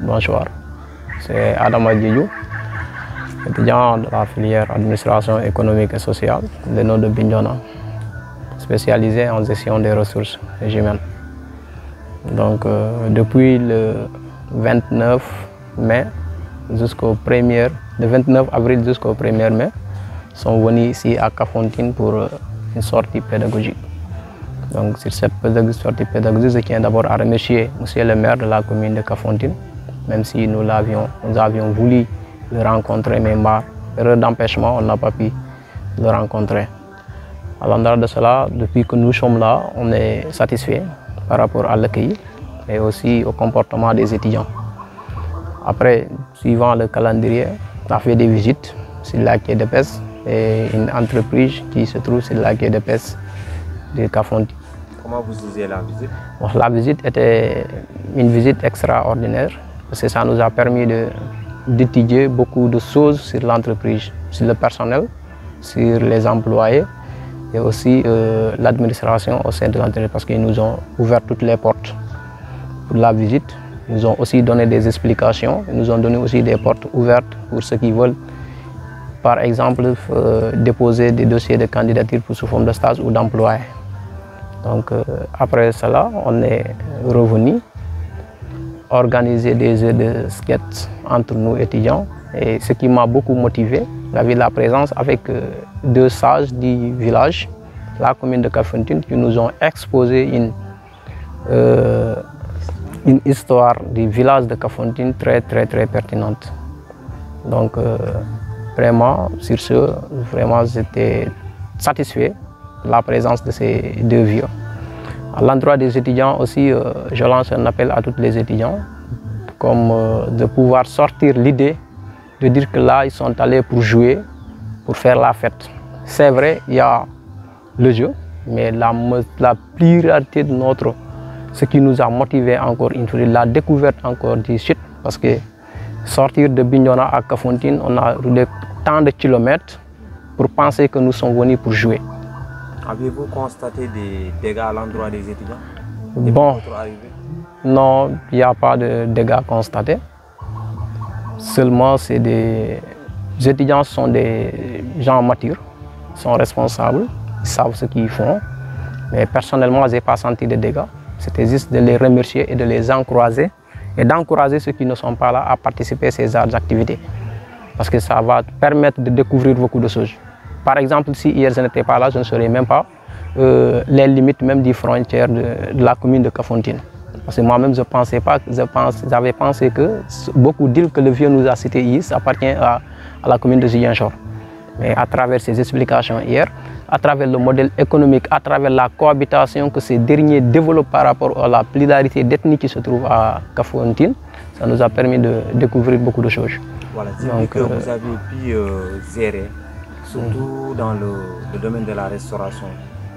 Bonjour, c'est Adama Djidjou, étudiant de la filière administration économique et sociale de l'ENO de Bignona, spécialisé en gestion des ressources humaines. Donc depuis le 29 mai jusqu'au 29 avril jusqu'au 1er mai, sont venus ici à Kafountine pour une sortie pédagogique. Donc sur cette sortie pédagogique, je tiens d'abord à remercier monsieur le maire de la commune de Kafountine, même si nous avions voulu le rencontrer, mais par erreur d'empêchement, on n'a pas pu le rencontrer. À l'endroit de cela, depuis que nous sommes là, on est satisfait par rapport à l'accueil et aussi au comportement des étudiants. Après, suivant le calendrier, on a fait des visites sur la quai de pêche et une entreprise qui se trouve sur la quai de pêche de Kafountine. Comment vous disiez la visite? Bon, la visite était une visite extraordinaire parce que ça nous a permis d'étudier beaucoup de choses sur l'entreprise, sur le personnel, sur les employés et aussi l'administration au sein de l'entreprise parce qu'ils nous ont ouvert toutes les portes pour la visite. Ils nous ont aussi donné des explications, ils nous ont donné aussi des portes ouvertes pour ceux qui veulent, par exemple, déposer des dossiers de candidature pour sous forme de stage ou d'emploi. Donc après cela, on est revenu organiser des jeux de skate entre nous étudiants. Et ce qui m'a beaucoup motivé, la présence avec deux sages du village, la commune de Kafountine, qui nous ont exposé une histoire du village de Kafountine très pertinente. Donc vraiment, sur ce, vraiment j'étais satisfait de la présence de ces deux vieux. À l'endroit des étudiants aussi, je lance un appel à tous les étudiants, comme de pouvoir sortir l'idée de dire que là, ils sont allés pour jouer, pour faire la fête. C'est vrai, il y a le jeu, mais la pluralité de ce qui nous a motivé encore une fois, la découverte encore du site, parce que sortir de Bignona à Kafountine, on a roulé tant de kilomètres pour penser que nous sommes venus pour jouer. Avez-vous constaté des dégâts à l'endroit des étudiants? Bon, non, il n'y a pas de dégâts constatés. Seulement, c'est les étudiants sont des gens matures, sont responsables, ils savent ce qu'ils font. Mais personnellement, je n'ai pas senti de dégâts. C'était juste de les remercier et de les encourager et d'encourager ceux qui ne sont pas là à participer à ces activités. Parce que ça va permettre de découvrir beaucoup de choses. Par exemple, si hier je n'étais pas là, je ne saurais même pas les limites même des frontières de la commune de Kafountine. Parce que moi-même, j'avais pensé que beaucoup d'îles que le vieux nous a citées ici appartiennent à la commune de Ziguinchor. Mais à travers ces explications hier, à travers le modèle économique, à travers la cohabitation que ces derniers développent par rapport à la pluralité d'ethnies qui se trouve à Kafountine, ça nous a permis de découvrir beaucoup de choses. Voilà, c'est que vous avez pu gérer, surtout dans le domaine de la restauration.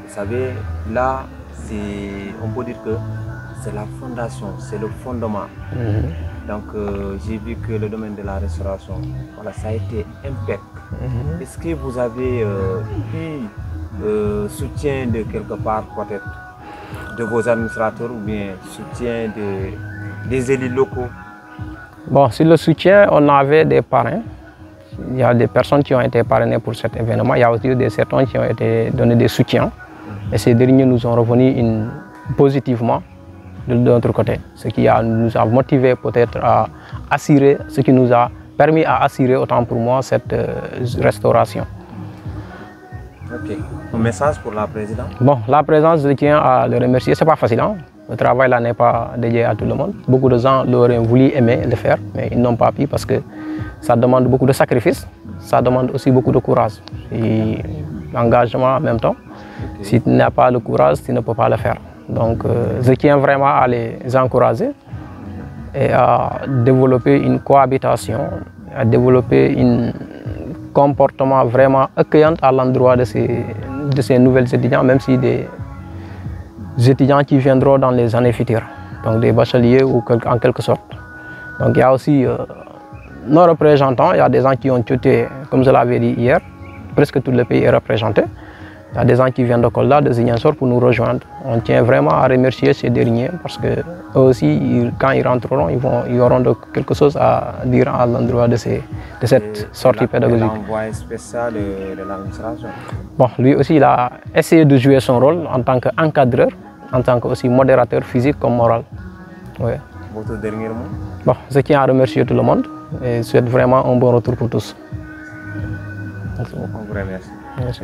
Vous savez, là, on peut dire que c'est la fondation, c'est le fondement. Donc, j'ai vu que le domaine de la restauration, voilà, ça a été impeccable. Est-ce que vous avez eu soutien de quelque part, peut-être, de vos administrateurs ou bien soutien des élus locaux? Bon, sur le soutien, on avait des parrains. Il y a des personnes qui ont été parrainées pour cet événement. Il y a aussi des certains qui ont été donnés des soutiens. Et ces derniers nous ont revenus positivement de notre côté. Ce qui nous a motivé peut-être à assurer, ce qui nous a permis à assurer autant pour moi cette restauration. Ok. Un message pour la présidente? Bon, la présidente, je tiens à le remercier. Ce n'est pas facile, hein? Le travail là n'est pas dédié à tout le monde. Beaucoup de gens l'auraient voulu aimer le faire, mais ils n'ont pas pu parce que ça demande beaucoup de sacrifices, ça demande aussi beaucoup de courage et d'engagement en même temps. Si tu n'as pas le courage, tu ne peux pas le faire. Donc, je tiens vraiment à les encourager et à développer une cohabitation, à développer un comportement vraiment accueillant à l'endroit de ces nouvelles étudiants, même si des étudiants qui viendront dans les années futures, donc des bacheliers ou en quelque sorte. Donc, il y a aussi nos représentants, il y a des gens qui ont tuté, comme je l'avais dit hier, presque tout le pays est représenté. Il y a des gens qui viennent de Kolda, de Ziguinchor pour nous rejoindre. On tient vraiment à remercier ces derniers parce que eux aussi, quand ils rentreront, ils auront quelque chose à dire à l'endroit de cette sortie pédagogique. L'envoyé spécial de l'administration. Bon, lui aussi, il a essayé de jouer son rôle en tant qu'encadreur, en tant que aussi modérateur physique comme moral. Ouais. Votre dernier mot? Bon, je tiens à remercier tout le monde et souhaite vraiment un bon retour pour tous. On vous remercie. Merci.